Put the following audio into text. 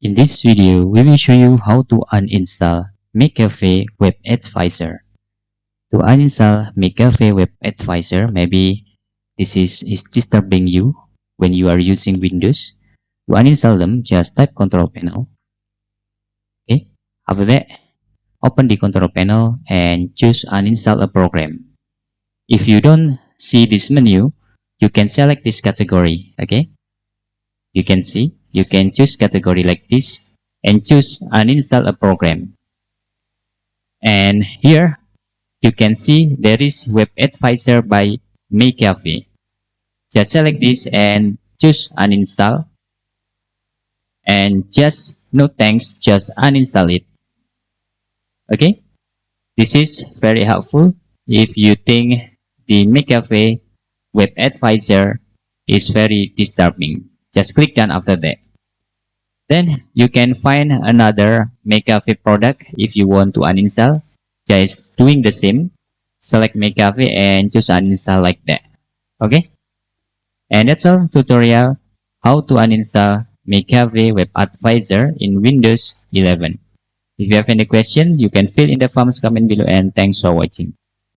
In this video, we will show you how to uninstall mcafee webadvisor. To uninstall mcafee webadvisor, maybe this is disturbing you when you are using Windows. To uninstall them, just type control panel. Okay. After that, open the control panel and choose uninstall a program. If you don't see this menu, you can select this category. Okay. You can see, you can choose category like this and choose uninstall a program. And here you can see there is webadvisor by mcafee. Just select this and choose uninstall. And just no thanks, just uninstall it. Okay, this is very helpful if you think the mcafee webadvisor is very disturbing. Just click done after that. Then you can find another mcafee product if you want to uninstall. Just doing the same. Select mcafee and choose uninstall like that. Okay. And that's all tutorial how to uninstall mcafee webadvisor in Windows 11. If you have any questions, you can fill in the forms comment below, and thanks for watching.